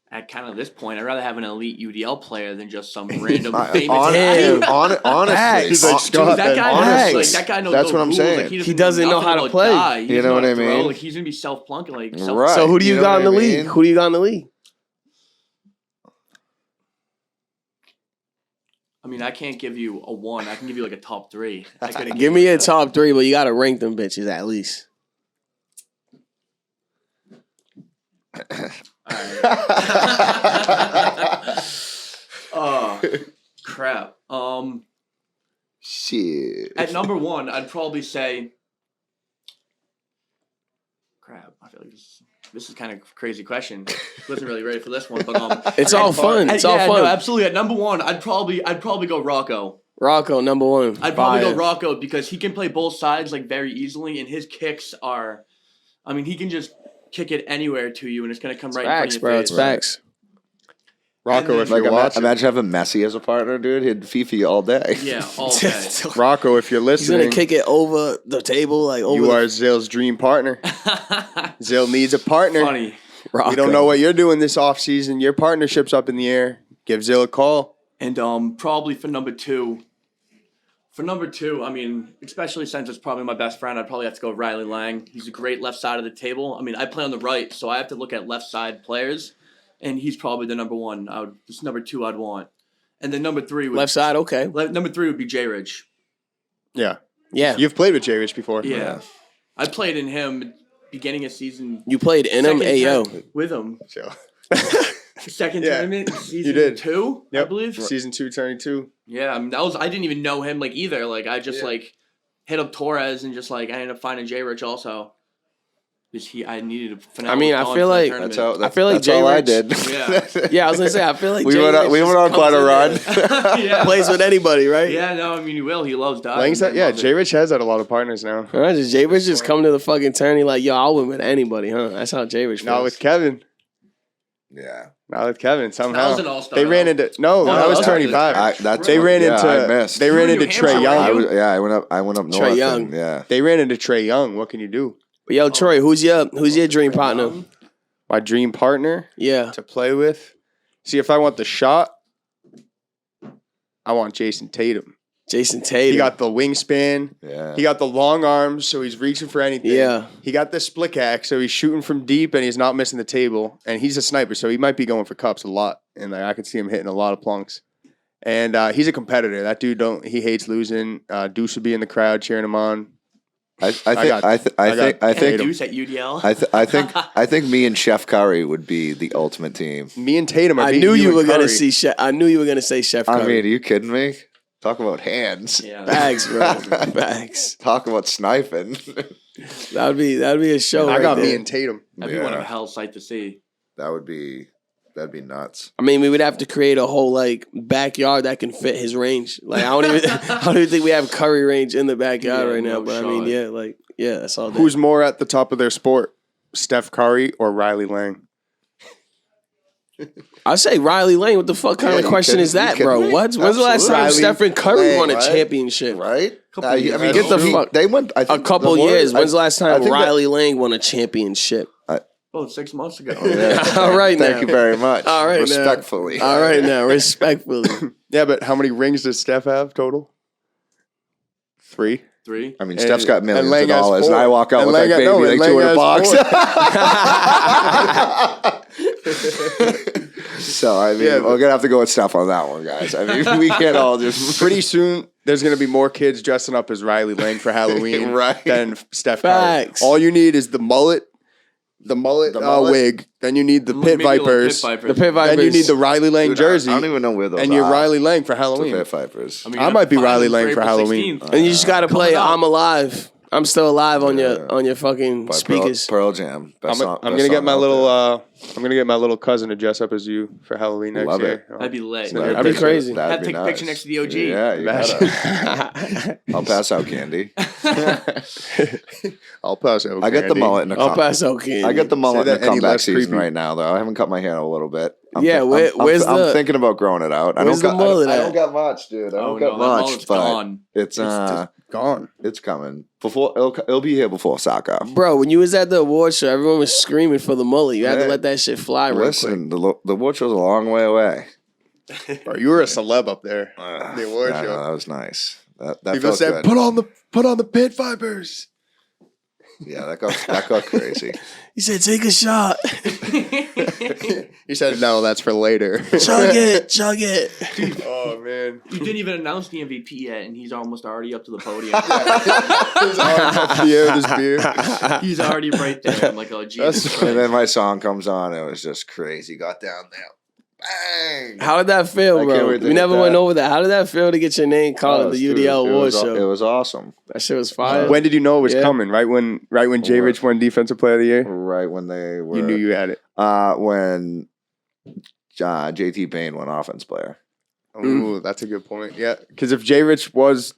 At kind of this point, I'd rather have an elite UDL player than just some random I- famous. Damn. honestly, He's like, hon- Scott, Dude, that guy honestly, knows, like, that guy knows that's no what I'm rules. saying. Like, He doesn't know nothing how to about play. die. He You know doesn't what I how to throw. mean? Like, he's gonna be self-plunking. Like, Right. So who do you, know got in the what I league? mean? Who do you got in the league? I mean, I can't give you a 1. I can give you like a top 3. I couldn't Give me a top 3, but you gotta rank them bitches at least. Oh, crap. Shit. At number 1, I'd probably say. Crap. I feel like this is kind of a crazy question. Wasn't really ready for this one, but It's all fun. It's all yeah, fun. no, absolutely. At number 1, I'd probably go Rocco. Rocco, number 1. I'd probably Fire. go Rocco because he can play both sides like very easily, and his kicks are. I mean, he can just kick it anywhere to you, and it's gonna come right Facts, in front bro. of It's your face. facts. Rocco, if Like, you're watching. Imagine having Messi as a partner, dude. He'd Fifi all day. Yeah, all day. Rocco, if you're He's gonna listening, kick it over the table, like over you the are Zill's dream partner. Zill needs a partner. Funny. Rocco. We don't know what you're doing this offseason. Your partnership's up in the air. Give Zill a call. And probably for number 2. For number 2, I mean, especially since it's probably my best friend, I'd probably have to go Riley Lang. He's a great left side of the table. I mean, I play on the right, so I have to look at left side players, and he's probably the number 1. This number 2 I'd want, and then number 3 would Left side, okay. Number 3 would be J Ridge. Yeah. Yeah. You've played with J Rich before. Yeah, I played in him beginning of season. You played in him, second AO. term with him. So, Second Yeah, tournament, season did. 2, I yep. believe. Season 2, turning 2. Yeah, I mean, I didn't even know him like either. Like I just like hit up Torres and just like I ended up finding J Rich also. Because I needed to finale. I mean, I feel like- That's how. I feel like that's all I J-Rich- did. Yeah. Yeah, I was gonna say, I feel like we Jay went on. Rich We just went on comes quite a in run. yeah. Plays with anybody, right? Yeah, no, I mean he will. He loves diving. Lang's that, He yeah, loves it. J Rich has had a lot of partners now. All right, just Jay Rich just come to the fucking tourney like, yo, I'll win with anybody, huh? That's how Jay Rich feels. Not with Kevin. Yeah. Not with Kevin. Somehow. was an all-star, They ran though. into. No, that no, was that Tony was- Five. That's They ran yeah, into. I missed. They You ran were into New Trey Hampshire, Young. weren't you? I went up north. Trey Young. and, yeah. They ran into Trey Young. What can you do? But yo, Troy, who's your dream partner? My dream partner Yeah. to play with. See, if I want the shot, I want Jason Tatum. Jason Tatum. He got the wingspan. Yeah. He got the long arms, so he's reaching for anything. Yeah. He got the split hack, so he's shooting from deep, and he's not missing the table. And he's a sniper, so he might be going for cups a lot. And I can see him hitting a lot of plunks. And he's a competitor. That dude he hates losing. Deuce would be in the crowd cheering him on. I think Deuce at UDL. I think me and Chef Curry would be the ultimate team. Me and Tatum are I beating knew you and were gonna Curry. see Chef. I knew you were gonna say Chef Curry. I mean, are you kidding me? Talk about hands. Yeah. Bags, bro. Bags. Talk about sniping. That'd be a show. I right got there. me and Tatum. That'd be one of a hell sight to see. That'd be nuts. I mean, we would have to create a whole like backyard that can fit his range. Like I don't even think we have Curry range in the backyard Yeah, right now. no But I mean, yeah, that's all. Who's more at the top of their sport, Steph Curry or Riley Lang? I say Riley Lane. What the fuck kind Yeah, of you question kidding- is that, you bro? kidding me? When's the last time Absolutely. Steph and Curry Lane, won a right? championship? Right? Couple I years mean, ago. Get the fuck- They went. I A think couple the Warriors- years. When's the last I time think that- Riley Lane won a championship? Oh, 6 months ago. Yeah. All right Thank now. you very much. All right now. Respectfully. All right now, respectfully. Yeah, but how many rings does Steph have total? 3. 3. I mean, Steph's got And millions Lang of has dollars, and 4. I walk out And with Lang like has- no, maybe and like Lang 200 has bucks. So I mean, Yeah, we're gonna have to go with Steph on that one, guys. I mean, we can't all just Pretty soon, there's going to be more kids dressing up as Riley Lang for Halloween Right. than Steph Curry. Facts. All you need is the mullet mullet. wig. Then you need the Pit Vipers. The Pit Vipers. Then you need the Riley Lang Dude, jersey. I don't even know where those and are. you're Riley Lang for The Halloween. Pit Vipers. I might be Riley Lang for Halloween. And you just gotta play Coming up. "I'm Alive." I'm still alive on Yeah. your fucking By speakers. Pearl Jam. Best song- I'm best gonna get song my out little there. I'm gonna get my little cousin to dress up as you for Halloween next Love year. it. That'd be lit. That'd be crazy. That'd Have be to take a nice. picture next to the OG. Yeah, you gotta. Imagine. I'll pass out candy. I'll pass out. I got the candy. mullet in the I'll pass okay. I got the mullet Say in that the any comeback less season creepy. right now, though. I haven't cut my hair in a little bit. Yeah, where's I'm the- thinking about growing it out. where's the mullet I at? don't got much, dude. I Oh, don't got no, that much, mullet's but gone. it's Gone. it's coming. Before it'll be here before Saco. Bro, when you was at the award show, everyone was screaming for the mullet. You had to Hey, let that shit fly real quick. Listen, the award show's a long way away. Bro, you were a celeb up there. The award I know, show. that was nice. That People felt said, good. "Put on the Pit Vipers." Yeah, that got crazy. He said, "Take a shot, He said, "No, that's for later." chug it." Oh man, You didn't even announce the MVP yet, and he's almost already up to the podium. his arms up in the air, this beer. He's already right there. I'm like, oh, Jesus That's- Christ. And then my song comes on. It was just crazy. Got down there. Bang. How did that feel, I can't bro? wait to We hit never that. went over that. How did that feel to get your name called at the Dude, UDL Award It show? was awesome. That shit was fire. When did you know it was Yeah. coming? Right when J Rich won Defensive Player of the Year. Right when they were. You knew you had it. When JT Payne won Offense Player. Ooh, that's a good point. Yeah, because if J Rich was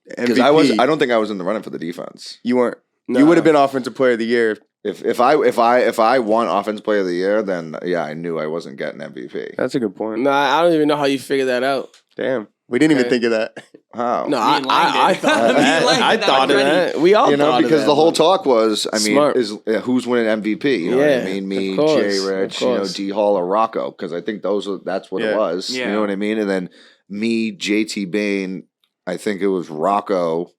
Because MVP, I don't think I was in the running for the defense. you weren't. Nah. You would have been Offensive Player of the Year. If I won Offense Player of the Year, then yeah, I knew I wasn't getting MVP. That's a good point. Nah, I don't even know how you figured that out. Damn, we didn't even Okay. think of that. How? No, Me and Lang I did. thought of Me and that. Lang I did that thought of already. that. We all You know, thought of because that, the whole but- talk was, I mean, Smart. is who's winning MVP? You know what Yeah, I mean? Me, of course, Jay of Rich, course. D Hall, or Rocco, because I think that's what it Yeah. was. You Yeah. know what I mean? And then me, JT Bain, I think it was Rocco.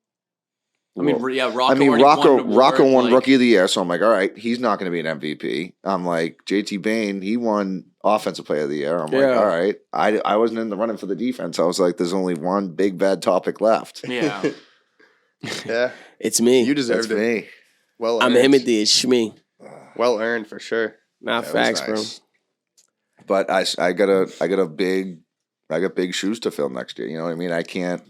I mean, yeah, Rocco. I mean, already Rocco won, an Rocco award, won like- Rookie of the Year, so I'm like, all right, he's not going to be an MVP. I'm like, JT Bain, he won Offensive Player of the Year. I'm Yeah. like, all right, I wasn't in the running for the defense. I was like, there's only one big bad topic left. Yeah. Yeah, It's me. you That's deserved it. me. Well, I'm earned. Himothy. It's Shmi. Well earned for sure. Not That was facts, nice. But I got big shoes to fill next year. You know what I mean? I can't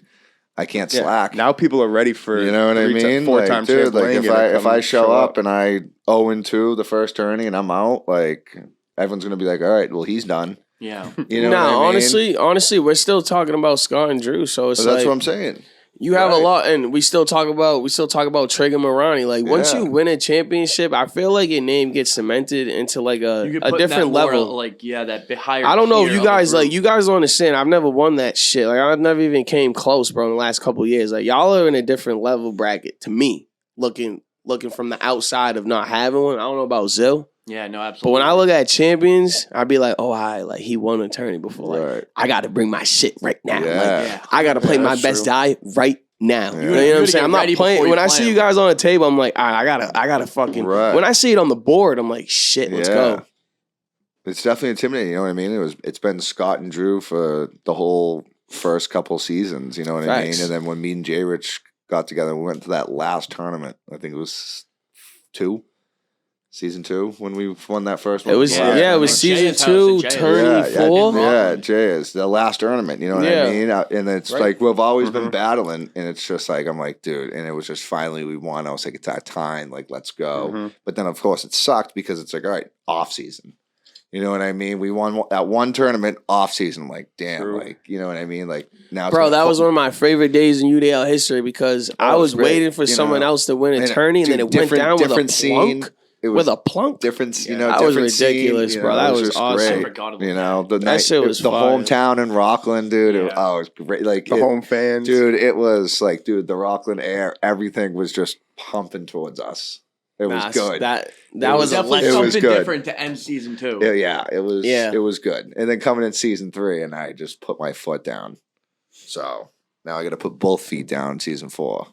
Yeah. slack. Now people are ready for You know what I mean? Four-time Like, dude, champ like Lang if to come I show up and I 0-2 the first tourney and I'm out, like everyone's gonna be like, all right, well he's done. Yeah. You know No, what I mean? honestly, we're still talking about Scott and Drew. So it's So that's like what I'm saying. you have a Right. lot, and we still talk about Trigger Marani. Like once Yeah. you win a championship, I feel like your name gets cemented into like a You could put different that more, level. like, yeah, that bit higher. I don't know if tier you of the guys group. you guys don't understand. I've never won that shit. Like I've never even came close, bro. In the last couple of years, like y'all are in a different level bracket to me. Looking from the outside of not having one. I don't know about Zill. Yeah, no, But absolutely. when I look at champions, I'd be like, oh, like he won an tourney before. Like, Right. I got to bring my shit right now. Yeah. Like, Yeah. I got to play my that's best true. die right now. Yeah. You know what I'm gotta saying? get I'm not ready playing. before When you I play see you 'em. guys on the table, I'm like, all right, I gotta fucking. Right. When I see it on the board, I'm like, shit, let's go. It's definitely intimidating. You know what I mean? It's been Scott and Drew for the whole first couple seasons. You know what I mean? Facts. And then when me and Jay Rich got together, we went to that last tournament. I think it was season 2 when we won that first one. It was Yeah. it was Like season Jay's house 2, at Jay's. tourney 4. Yeah, Jay is the last tournament. You know what I mean? And it's Right. like we've always been battling, and it's just like I'm like, dude. And it was just finally we won. I was like, it's that time. Like, let's go. But then of course it sucked because it's like, all right, off season. You know what I mean? We won that one tournament off season. I'm like, damn, True. like you know what I mean? Like now, it's Bro, gonna that was put- one of my favorite days in UDL history because I it was was great, waiting for you someone know. else to win a And, tourney, and then dude, it went down with a different scene. plunk. It was With a plunk. different, you know, That was different ridiculous, scene, you bro. know, That it was just awesome. great. I forgot about You know, the That night, shit was the fire. hometown in Rockland, dude. Yeah. It was great. Like The home fans. dude. It was like, dude, the Rockland air, everything was just pumping towards us. It was good. That It was was Definitely It was something good. different to end season 2. Yeah, it was. Yeah. It was good. And then coming in season 3, and I just put my foot down. So now I got to put both feet down in season 4.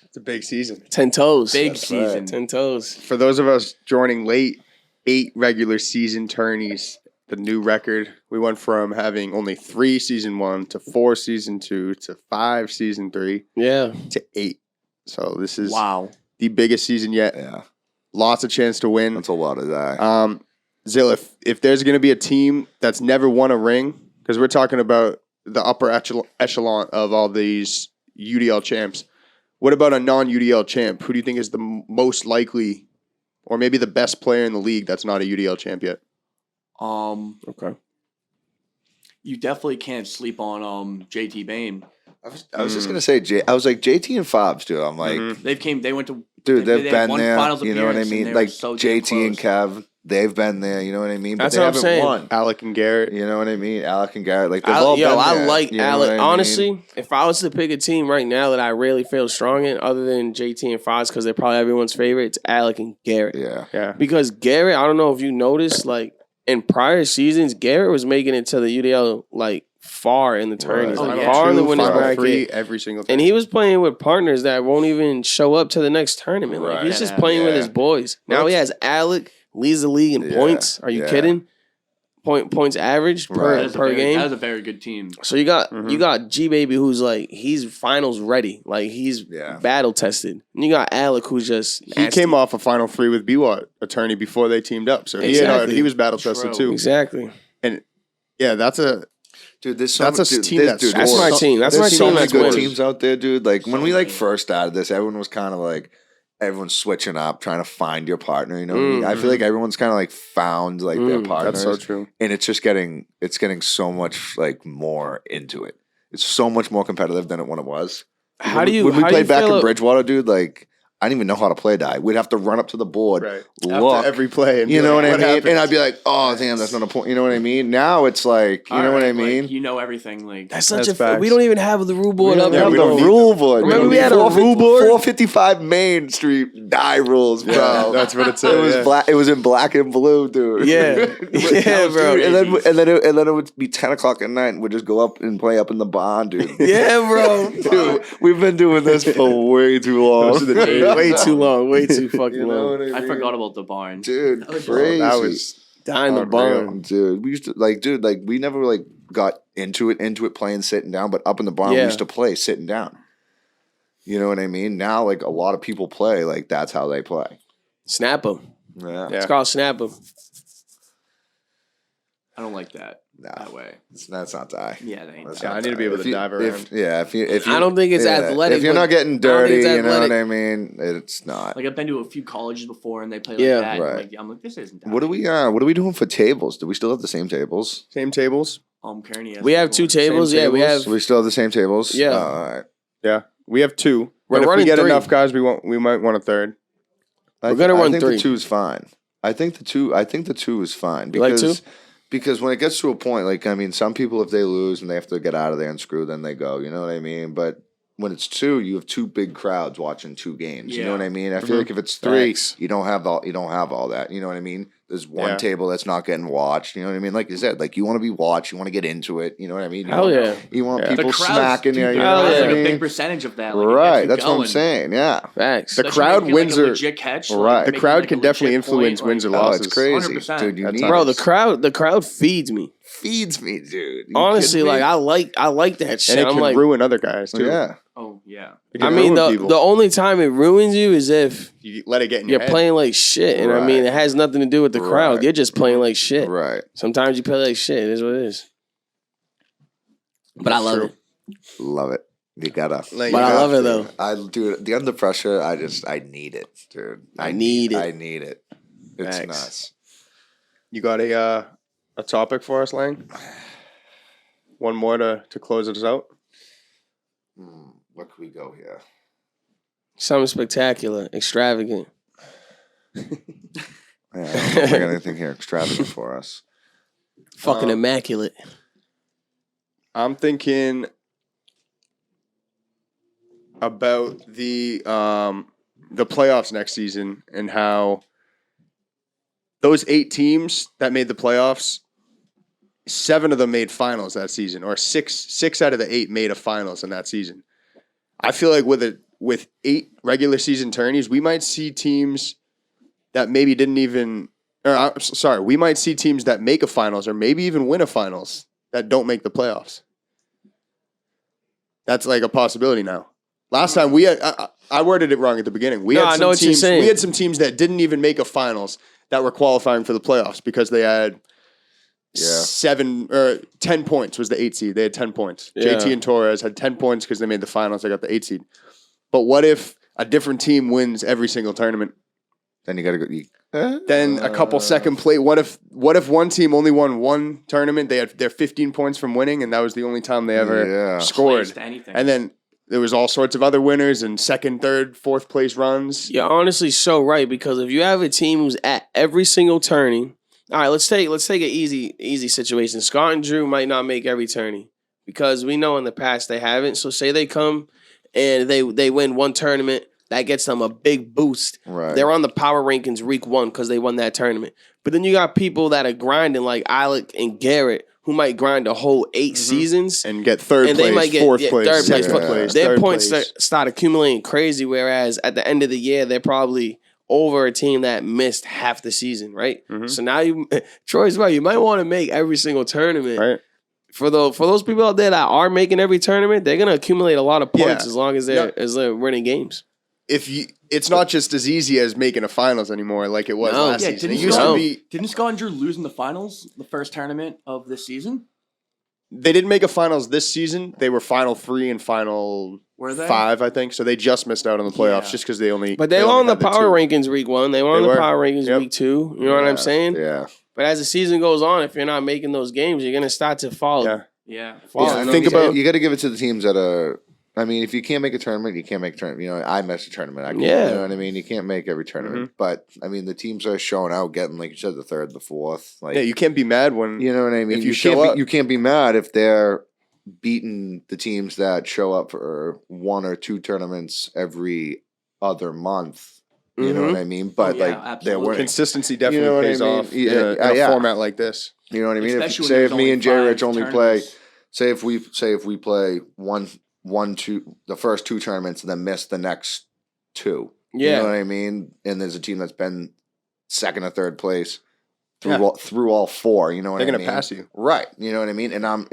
It's a big season. 10 toes. Big That's season. right. 10 toes. For those of us joining late, 8 regular season tourneys, the new record. We went from having only 3 season 1 to 4 season 2 to 5 season 3 Yeah. to 8. So this is Wow. the biggest season yet. Yeah, Lots of chance to win. that's a lot of that. Zill, if there's going to be a team that's never won a ring, because we're talking about the upper echelon of all these UDL champs, what about a non-UDL champ? Who do you think is the most likely, or maybe the best player in the league that's not a UDL champ yet? Okay. You definitely can't sleep on JT Bain. I was just gonna say, I was like JT and Fobs, dude. I'm like, Mhm. They went to dude, they they've had been one there. finals You know what I appearance, and mean? they were Like so damn JT and close. Kev, they've been there. You know what I mean? But That's they what I'm haven't saying. won. Alec and Garrett. You know what I mean? Alec and Garrett, like they've all been I there. like You know Alec. what I mean? Honestly, if I was to pick a team right now that I really feel strong in, other than JT and Foz, because they're probably everyone's favorite, it's Alec and Garrett. Yeah. Yeah. Because Garrett, I don't know if you noticed, like in prior seasons, Garrett was making it to the UDL like far in the tournaments, Right. like Oh, yeah. far in the 2, winners Final bracket. 3 every single time. And he was playing with partners that won't even show up to the next tournament. Like Right. he's just Yeah. playing with Yeah. his boys. Now he has Alec, leads the league in Yeah. points. Are you Yeah. kidding? Points average Right. That is per game. That was a very good team. So you got Mhm. you got G Baby who's like he's finals ready, like he's Yeah. battle tested. And you got Alec who's just He nasty. came off a Final 3 with BWAT attorney before they teamed up. So Exactly. he was battle tested True. too. Exactly. Yeah, that's a Dude, there's That's a team that's- That's Or my so- team. That's There's my so team. many That's good winning. teams out there, dude. Like when So we like many. first started this, everyone was kind of like everyone's switching up, trying to find your partner. You know what I mean? Mm-hmm. I feel like everyone's kind of like found like their partners. that's so true. And it's just getting so much like more into it. It's so much more competitive than when it was. How do you when we how do you played back feel in Bridgewater, dude? Like I didn't even know how to play die. We'd have to run up to the board, Right. look, After every play, and you be know like, what I mean? happened? And I'd be like, oh damn, that's not a point. You know what I mean? Now it's like, you know what I Alright, mean? Like, you know everything. Like That's such That's a facts. we don't even have the rule board We up. don't have we the don't need rule board. Remember we had a rule board? 455 Main Street die rules, bro. Yeah, that's what it said. It was yeah. black. It was in black and blue, dude. Yeah. Yeah, bro. Dude, and then it would be 10 o'clock at night, and we'd just go up and play up in the barn, dude. Yeah, bro. Dude, we've been doing this for way too long. Those are the days. Way too long. Way too fucking You know long. what I I mean? forgot about the barn. Dude, That was- crazy. That was Dying the Unreal. barn. Dude, we used to like we never like got into it playing sitting down, but up in the barn we Yeah. used to play sitting down. You know what I mean? Now like a lot of people play like that's how they play. Snap him. Yeah. It's called snap him. I don't like that Nah, that way. that's not die. Yeah, they ain't. That's that. Yeah, I not need to be die. able to dive around. If you I don't think it's athletic, If you're but not getting I don't think dirty, it's you know what athletic. I mean? It's not. Like I've been to a few colleges before, and they play like Yeah. that. Right. And I'm like, this isn't. That. What are we doing for tables? Do we still have the same tables? Same tables. Kearney has We have this two one. tables. Same Yeah, we tables? have. We still have the same tables? Yeah. All right. Yeah, we have 2. We're But if we running get 3. enough guys, we might want a third. We're gonna I run think 3. the 2 is fine. I think the two is fine You like because 2? because when it gets to a point, like I mean, some people if they lose and they have to get out of there and screw, then they go. You know what I mean? But when it's 2, you have 2 big crowds watching 2 games. You know Yeah. what I mean? I feel like if it's 3, Facts. you don't have all that. You know what I mean? There's one Yeah. table that's not getting watched. You know what I mean? Like you said, like you want to be watched, you want to get into it. You know what I mean? You Hell want, yeah. You want Yeah. people The crowds, smacking dude, you. the You know crowds what like I a mean? big percentage of that. Like, it Right, gets that's you what I'm going. saying. Yeah, Facts. The Especially crowd if you get, wins like, a are- legit catch. Right. Like, The making, crowd like, can a definitely legit influence point, wins or like, oh, losses. it's crazy, 100%. dude. You That's need Bro, nice. the crowd feeds me. feeds me, dude. You Honestly, kidding me? like I like that shit. And it I'm can like, ruin other guys too. yeah. Oh yeah. It can I mean, ruin people. the only time it ruins you is if You let it get in you're your head. playing like shit, and I mean, Right. it has nothing to do with the crowd. Right. You're just playing like shit. Right. Sometimes you play like shit. It is what it is. But I That's love true. it. Love it. You gotta. Like, But you I have love it to. though. I do the under pressure. I need it, dude. I need it. I need it. It's Facts. nuts. You got a topic for us, Lang? One more to close us out. Where could we go here? Something spectacular, extravagant. Yeah, I don't know if we got anything here extravagant for us. Fucking immaculate. I'm thinking about the playoffs next season and how those 8 teams that made the playoffs, 7 of them made finals that season, or six out of the 8 made a finals in that season. I feel like with 8 regular season tourneys, we might see teams that maybe didn't even. We might see teams that make a finals or maybe even win a finals that don't make the playoffs. That's like a possibility now. Last time we had, I worded it wrong at the beginning. I know what you're saying. We had some teams that didn't even make a finals that were qualifying for the playoffs because they had 10 points was the 8 seed. They had 10 points. Yeah. JT and Torres had 10 points because they made the finals. They got the 8 seed. But what if a different team wins every single tournament? Then you gotta go. Then a couple second play. What if one team only won one tournament? They had their 15 points from winning, and that was the only time they ever scored. Placed anything. And then there was all sorts of other winners and second, third, fourth place runs. You're honestly so right, because if you have a team who's at every single tourney, all right, let's take an easy situation. Scott and Drew might not make every tourney because we know in the past they haven't. So say they come and they win one tournament, that gets them a big boost. Right. They're on the power rankings week 1 because they won that tournament. But then you got people that are grinding like Alec and Garrett who might grind a whole 8 seasons. And get third And place, they might get fourth place, third place. second place, Their third points place. start accumulating crazy, whereas at the end of the year, they're probably over a team that missed half the season, right? Mhm. So now Troy's right. You might want to make every single tournament. Right. For those people out there that are making every tournament, they're gonna accumulate a lot of points Yeah. as long as they're winning games. It's not just as easy as making a finals anymore like it was No. last Yeah, season. It didn't used Scott- to be Didn't Scott and Drew lose in the finals, the first tournament of this season? they didn't make a finals this season. They were final 3 and final Were they? 5, I think. So they just missed out on the playoffs Yeah. just because they only. But they were only on the had power 2. rankings week 1. They were on They the were. power rankings Yep. week 2. You know what I'm saying? Yeah. But as the season goes on, if you're not making those games, you're gonna start to fall. Yeah. Yeah. fall. Yeah, You know think what I'm saying? about- you got to give it to the teams that are. I mean, if you can't make a tournament, you can't make a tournament. You know, I missed a tournament. I can't, Yeah. You know what I mean? You can't make every tournament. But, I mean, the teams are showing out, getting, like you said, the third, the fourth. Like, Yeah, you can't be mad when you know what I mean? if you show can't up. you can't be mad if they're beating the teams that show up for 1 or 2 tournaments every other month. You know Mhm. what I mean? But, yeah, like, they're absolutely. winning. Consistency definitely You know what I pays mean? off Yeah, in a yeah. format like this. You know what I mean? Especially when Say there's if me only and Jay 5 Rich only play, tournaments. say if we play one, two, the first 2 tournaments and then miss the next 2. Yeah. You know what I mean? And there's a team that's been second or third place through Yeah. through all 4. You know what They're I gonna mean? pass you. Right. You know what I mean? And I'm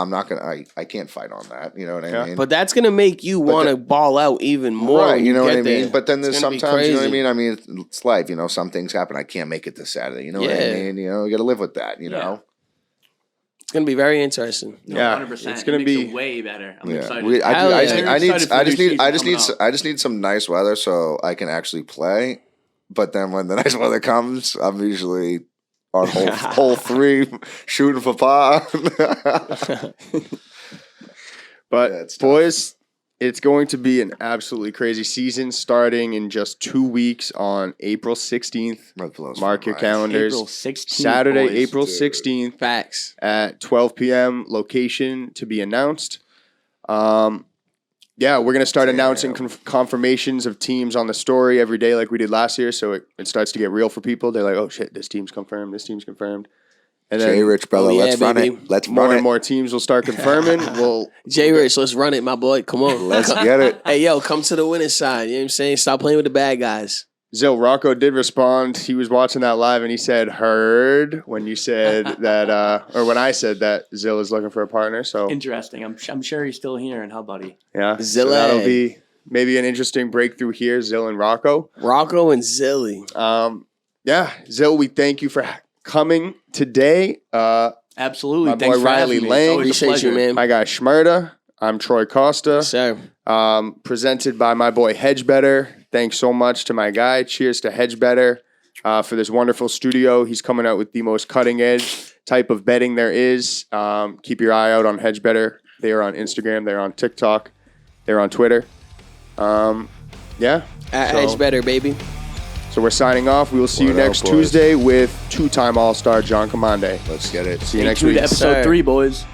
not gonna. I can't fight on that. You know what I Yeah. mean? But that's gonna make you But want to ball out even more. right. when You know what get I mean? there. But then there's It's gonna be sometimes you know what I crazy. mean. I mean, it's life. You know, some things happen. I can't make it this Saturday. You know what I Yeah. mean? You know, you got to live with that. You Yeah. know. It's gonna be very interesting. No, Yeah, 100%. it's gonna It makes be- it way better. I'm Yeah, excited. Hell I yeah. just need, Very I need, excited for I the just new need, I just season need, coming I just need some nice weather so I can actually play. But then when the nice weather comes, I'm usually on hole 3 shooting for par. But Yeah, it's tough. boys, it's going to be an absolutely crazy season starting in just 2 weeks on April 16th. Mark your calendars. April 16th, Saturday, boys. April Dude. 16th Facts. at 12 p.m. Location to be announced. yeah, we're going to start announcing confirmations of teams on the story every day like we did last year. So it starts to get real for people. They're like, oh, shit, this team's confirmed. This team's confirmed. And then Rich, brother, let's run it. Let's more run and it. more teams will start confirming. J Rich, let's run it, my boy. Come on. Let's get it. Hey, yo, come to the winning side. You know what I'm saying? Stop playing with the bad guys. Zil, Rocco did respond. He was watching that live, and he said, heard when you said that, or when I said that Zil is looking for a partner. So Interesting. I'm sure he's still hearing. How, buddy? yeah, Zille. so that'll be maybe an interesting breakthrough here, Zil and Rocco. Rocco and Zilly. Yeah, Zil, we thank you for coming today. Absolutely. My Thanks boy for Riley having me. Lang. It's always a Appreciate you, pleasure. man. My guy Shmurda. I'm Troy Costa. Sir. Presented by my boy Hedge Better. Thanks so much to my guy. Cheers to Hedge Better for this wonderful studio. He's coming out with the most cutting edge type of betting there is. Keep your eye out on Hedge Better. They are on Instagram. They're on TikTok. They're on Twitter. Yeah. At Edge Better, baby. So we're signing off. We will see you Word out, next boys. Tuesday with two-time All-Star John Commande. Let's get it. See you next Stay tuned week. to episode Sir. 3, boys.